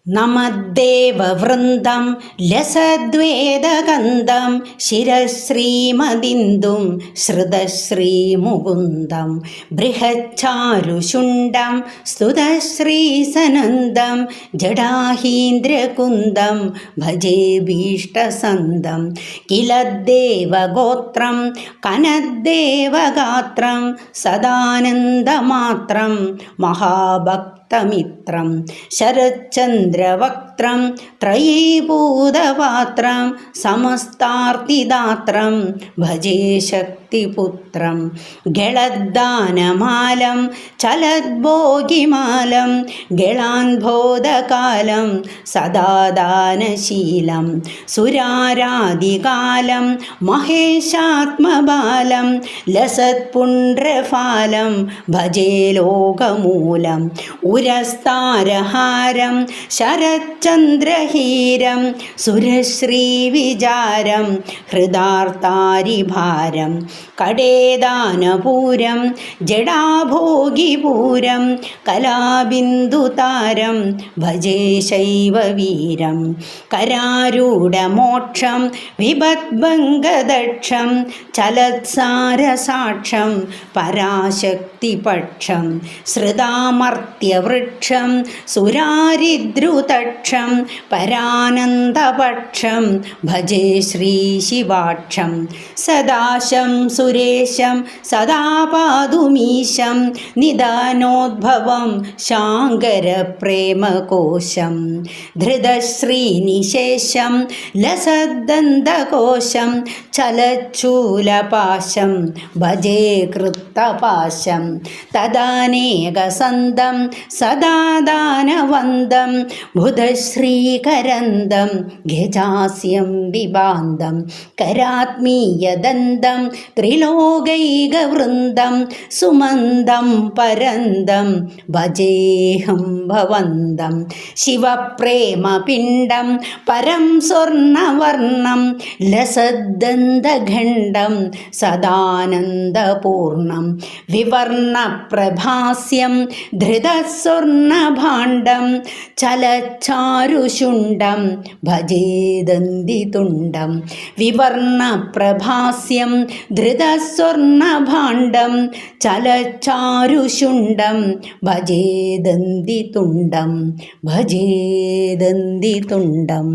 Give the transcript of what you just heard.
നമദ്ദേവവൃന്ദം ലസദ്വേദഗന്ധം ശിരശ്രീമദിന്ദും ശ്രുതശ്രീമുകുന്ദം ബൃഹച്ചാരുശുണ്ഡം സ്തുതശ്രീസനന്ദം ജടാഹീന്ദ്രകുന്ദം ഭജേ ഭീഷ്ടസന്ദം കിലദ്ദേവഗോത്രം കനദ്ദേവഗാത്രം സദാനന്ദമാത്രം മഹാഭക്തമിത്രം ശരച്ചന്ദ്രവക്ത്രം ത്രയീഭൂതപാത്രം സമസ്താർത്തിദാത്രം ഭജേ ശക്തിപുത്രം ഗളദ്ദാനമാലം ചലദ്ഭോഗിമാലം ഗളാൻബോധകാലം സദാദാനശീലം സുരാരാദികാലം മഹേശാത്മബാലം ലസത്പുണ്ഡ്രഫാലം ഭജേ ലോകമൂലം ഉരസ്താരഹാരം ശരച്ചന്ദ്രഹീരം സുരശ്രീവിചാരം ഹൃദാർത്താരിഭാരം കടേദാനപൂരം ജഡാഭോഗിപൂരം കലാബിന്ദുതാരം ഭജേ ശൈവവീരം കരാരൂഢമോക്ഷം വിപദ്ഭംഗദക്ഷം ചലത്സാരസാക്ഷം പരാശക്തിപക്ഷം ശ്രുതാമർത്യവൃക്ഷം സുരാരിദ്രുതക്ഷം പരാനന്ദപക്ഷം ഭജേ ശ്രീശിവാക്ഷം സദാശം സുരേശം സദാപാതുമീശം നിദാനോദ്ഭവം ശാങ്കരപ്രേമകോശം ധൃതശ്രീനിശേഷം ലസദ്ദന്തകോശം ചലച്ചൂലപാശം ഭജേ കൃത്തപാശം തദാനേകസന്തം സദാദാനവന്തം ബുധശ്രീകരന്തം ഗജാസ്യം വിഭാന്തം കരാത്മീയദന്തം ത്രിലോകൈകവൃന്ദം സുമന്ദം പരന്തം ഭജേഹം ഭവന്തം ശിവപ്രേമപിണ്ഡം പരം സ്വർണവർണം ലസദ്ദന്തഖണ്ഡം സദാനന്ദപൂർണം വിവർണപ്രഭാസ്യം ധൃതസ്വർണഭാണ്ഡം ചലച്ചാരുശുണ്ഡം ഭജേദന്തിതുണ്ഡം വിവർണപ്രഭാസ്യം ധൃതസ്വർണഭാണ്ഡം ചലച്ചാരുശുണ്ഡം ഭജേദന്തിതുണ്ഡം ഭജേദന്തിതുണ്ഡം.